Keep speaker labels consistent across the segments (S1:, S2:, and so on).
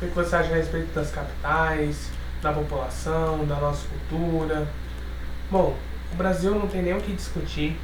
S1: O que você acha a respeito das capitais, da população, da nossa cultura? Bom, o Brasil não tem nem o que discutir.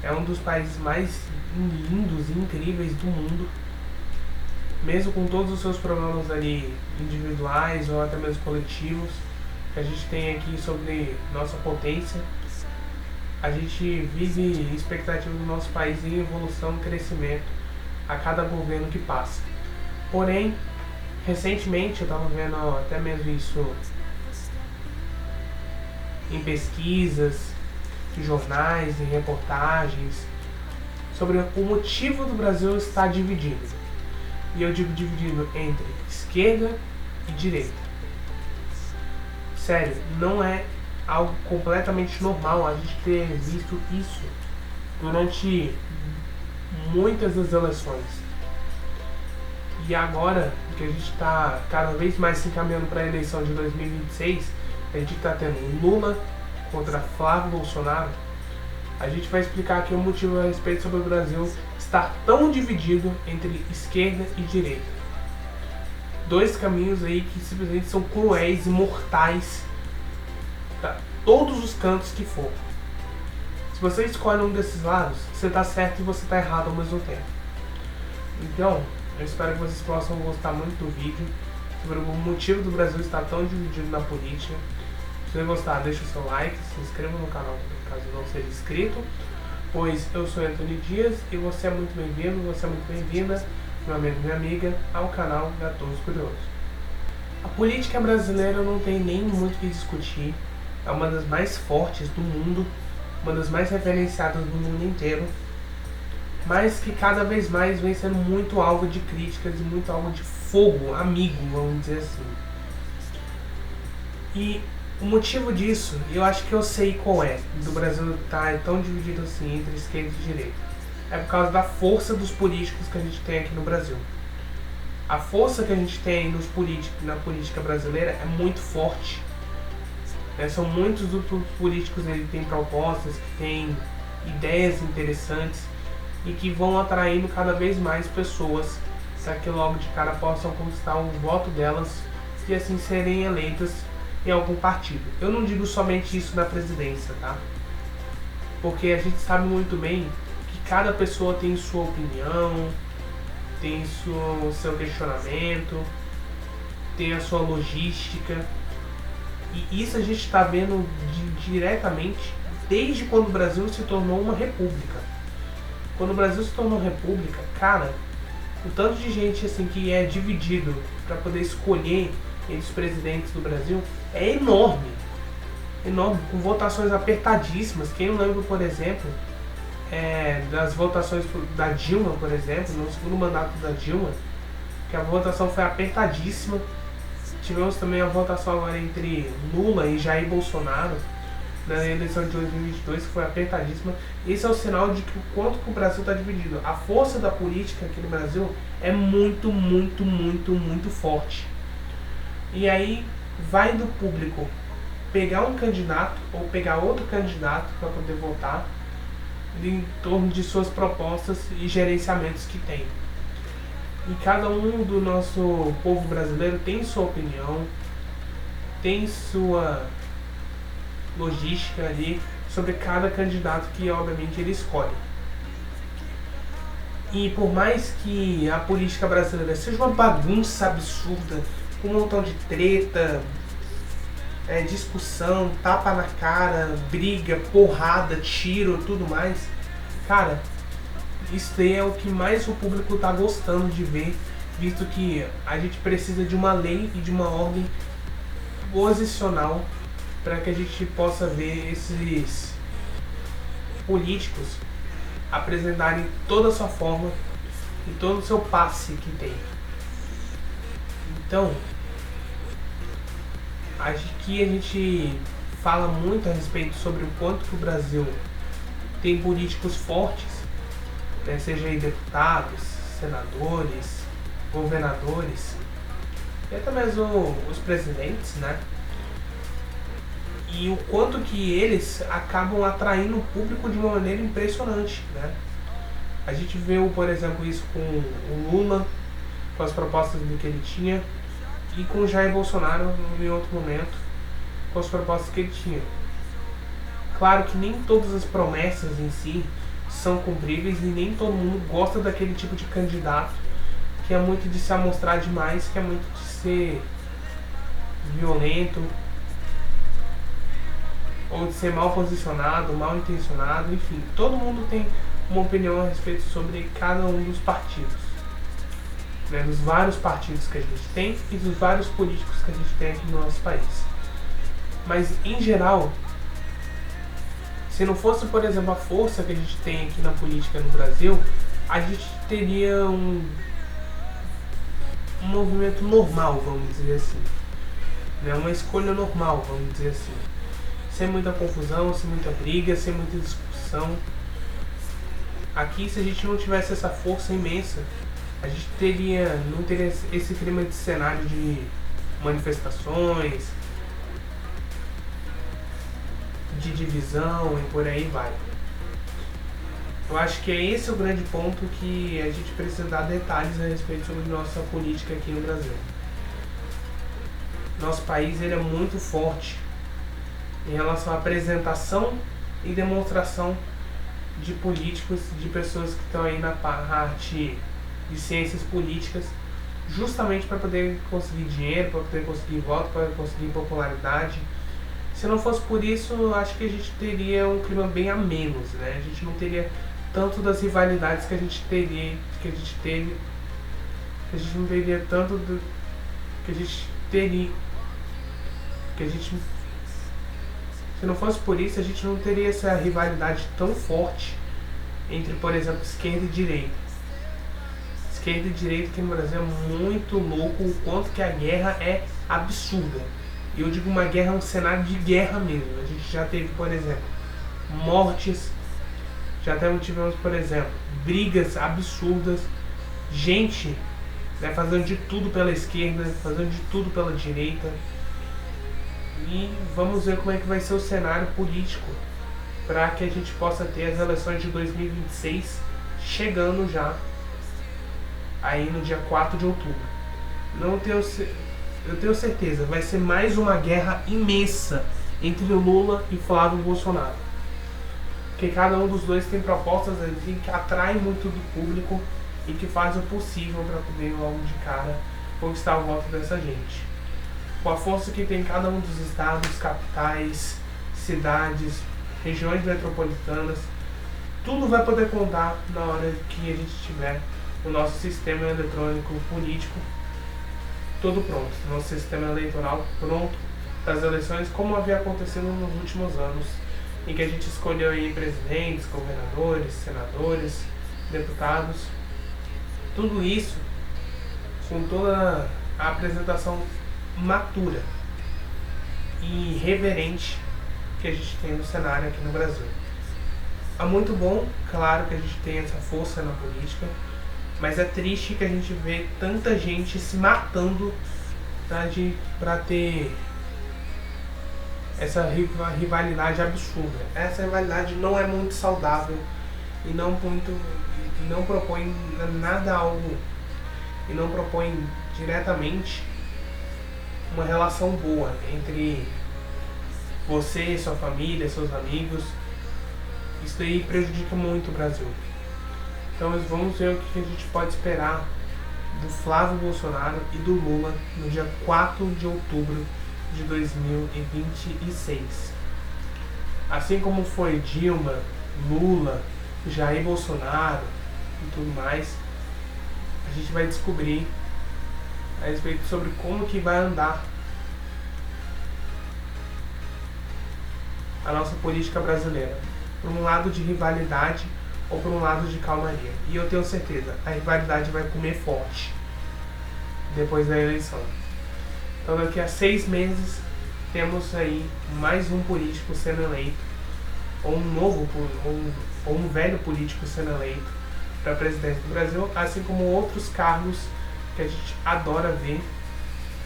S1: É um dos países mais lindos e incríveis do mundo. Mesmo com todos os seus problemas ali individuais ou até mesmo coletivos que a gente tem aqui sobre nossa potência, a gente vive expectativa do nosso país em evolução e crescimento a cada governo que passa. Porém, recentemente eu estava vendo até mesmo isso em pesquisas, em jornais, em reportagens, sobre o motivo do Brasil estar dividido. E eu digo dividido entre esquerda e direita. Sério, não é algo completamente normal a gente ter visto isso durante muitas das eleições. E agora que a gente está cada vez mais se encaminhando para a eleição de 2026, a gente está tendo Lula contra Flávio Bolsonaro, a gente vai explicar aqui o motivo a respeito sobre o Brasil estar tão dividido entre esquerda e direita. Dois caminhos aí que simplesmente são cruéis e mortais para todos os cantos que for. Se você escolhe um desses lados, você está certo e você está errado ao mesmo tempo. Então, eu espero que vocês possam gostar muito do vídeo sobre o motivo do Brasil estar tão dividido na política. Se você gostar, deixa o seu like, se inscreva no canal caso não seja inscrito, pois eu sou Antônio Dias e você é muito bem-vindo, você é muito bem-vinda, meu amigo e minha amiga, ao canal Gatoso Curioso. A política brasileira não tem nem muito o que discutir, é uma das mais fortes do mundo, uma das mais referenciadas do mundo inteiro, mas que cada vez mais vem sendo muito alvo de críticas e muito alvo de fogo amigo, vamos dizer assim. E o motivo disso, eu acho que eu sei qual é, do Brasil estar tão dividido assim entre esquerda e direita. É por causa da força dos políticos que a gente tem aqui no Brasil. A força que a gente tem nos na política brasileira é muito forte. São muitos dos políticos que têm propostas, que têm ideias interessantes e que vão atraindo cada vez mais pessoas para que logo de cara possam conquistar o voto delas e assim serem eleitas em algum partido. Eu não digo somente isso na presidência, tá? Porque a gente sabe muito bem que cada pessoa tem sua opinião, tem seu questionamento, tem a sua logística. E isso a gente está vendo diretamente desde quando o Brasil se tornou uma república. Quando o Brasil se tornou república, cara, o tanto de gente assim que é dividido para poder escolher entre os presidentes do Brasil é enorme. Enorme, com votações apertadíssimas. Quem não lembra, por exemplo, das votações da Dilma, por exemplo, no segundo mandato da Dilma, que a votação foi apertadíssima. Tivemos também a votação agora entre Lula e Jair Bolsonaro na eleição de 2022, que foi apertadíssima. Esse é o sinal de que o quanto que o Brasil está dividido. A força da política aqui no Brasil é muito, muito, muito, muito forte. E aí vai do público pegar um candidato ou pegar outro candidato para poder votar em torno de suas propostas e gerenciamentos que tem. E cada um do nosso povo brasileiro tem sua opinião, tem sua logística ali sobre cada candidato que obviamente ele escolhe. E por mais que a política brasileira seja uma bagunça absurda, com um montão de treta, discussão, tapa na cara, briga, porrada, tiro, tudo mais, cara, isso daí é o que mais o público está gostando de ver, visto que a gente precisa de uma lei e de uma ordem posicional para que a gente possa ver esses políticos apresentarem toda a sua forma e todo o seu passe que tem. Então, aqui a gente fala muito a respeito sobre o quanto que o Brasil tem políticos fortes, seja aí deputados, senadores, governadores e até mesmo os presidentes, né? E o quanto que eles acabam atraindo o público de uma maneira impressionante, né? A gente viu, por exemplo, isso com o Lula, com as propostas que ele tinha, e com Jair Bolsonaro em outro momento, com as propostas que ele tinha. Claro que nem todas as promessas em si são cumpríveis e nem todo mundo gosta daquele tipo de candidato que é muito de se amostrar demais, que é muito de ser violento ou de ser mal posicionado, mal intencionado, enfim. Todo mundo tem uma opinião a respeito sobre cada um dos partidos, né, dos vários partidos que a gente tem e dos vários políticos que a gente tem aqui no nosso país. Mas, em geral, se não fosse, por exemplo, a força que a gente tem aqui na política no Brasil, a gente teria um movimento normal, vamos dizer assim, né? Uma escolha normal, vamos dizer assim, sem muita confusão, sem muita briga, sem muita discussão. Aqui, se a gente não tivesse essa força imensa, a gente não teria esse clima de cenário de manifestações, de divisão e por aí vai. Eu acho que é esse o grande ponto que a gente precisa dar detalhes a respeito sobre nossa política aqui no Brasil. Nosso país ele é muito forte em relação à apresentação e demonstração de políticos, de pessoas que estão aí na parte de ciências políticas, justamente para poder conseguir dinheiro, para poder conseguir voto, para conseguir popularidade. Se não fosse por isso, eu acho que a gente teria um clima bem a menos, né? A gente não teria tanto das rivalidades que a gente teve, a gente não teria tanto do que a gente teria, se não fosse por isso, a gente não teria essa rivalidade tão forte entre, por exemplo, esquerda e direita. Esquerda e direita aqui no Brasil é muito louco o quanto que a guerra é absurda. E eu digo uma guerra, um cenário de guerra mesmo. A gente já teve, por exemplo, mortes, já tivemos, por exemplo, brigas absurdas, gente, né, fazendo de tudo pela esquerda, fazendo de tudo pela direita. E vamos ver como é que vai ser o cenário político para que a gente possa ter as eleições de 2026 chegando já aí no dia 4 de outubro. Eu tenho certeza, vai ser mais uma guerra imensa entre Lula e Flávio Bolsonaro. Porque cada um dos dois tem propostas que atraem muito do público e que fazem o possível para poder logo de cara conquistar o voto dessa gente. Com a força que tem cada um dos estados, capitais, cidades, regiões metropolitanas, tudo vai poder contar na hora que a gente tiver o nosso sistema eletrônico político todo pronto, nosso sistema eleitoral pronto para as eleições, como havia acontecido nos últimos anos, em que a gente escolheu aí presidentes, governadores, senadores, deputados, tudo isso com toda a apresentação matura e reverente que a gente tem no cenário aqui no Brasil. É muito bom, claro, que a gente tem essa força na política, mas é triste que a gente vê tanta gente se matando para ter essa rivalidade absurda. Essa rivalidade não é muito saudável e não propõe nada algo e não propõe diretamente uma relação boa entre você, sua família, seus amigos. Isso aí prejudica muito o Brasil. Então vamos ver o que a gente pode esperar do Flávio Bolsonaro e do Lula no dia 4 de outubro de 2026. Assim como foi Dilma, Lula, Jair Bolsonaro e tudo mais, a gente vai descobrir a respeito sobre como que vai andar a nossa política brasileira, por um lado de rivalidade ou por um lado de calmaria. E eu tenho certeza, a rivalidade vai comer forte depois da eleição. Então daqui a 6 meses temos aí mais um político sendo eleito, ou um velho político sendo eleito para a presidência do Brasil, assim como outros cargos que a gente adora ver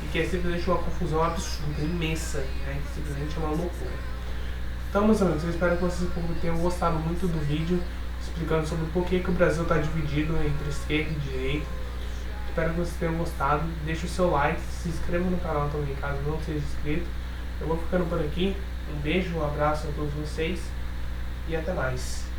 S1: e que é simplesmente uma confusão absurda, imensa, né? Simplesmente é uma loucura. Então, meus amigos, eu espero que vocês tenham gostado muito do vídeo explicando sobre por que o Brasil está dividido entre esquerda e direita. espero que vocês tenham gostado. Deixe o seu like, se inscreva no canal também, caso não seja inscrito. Eu vou ficando por aqui. Um beijo, um abraço a todos vocês e até mais.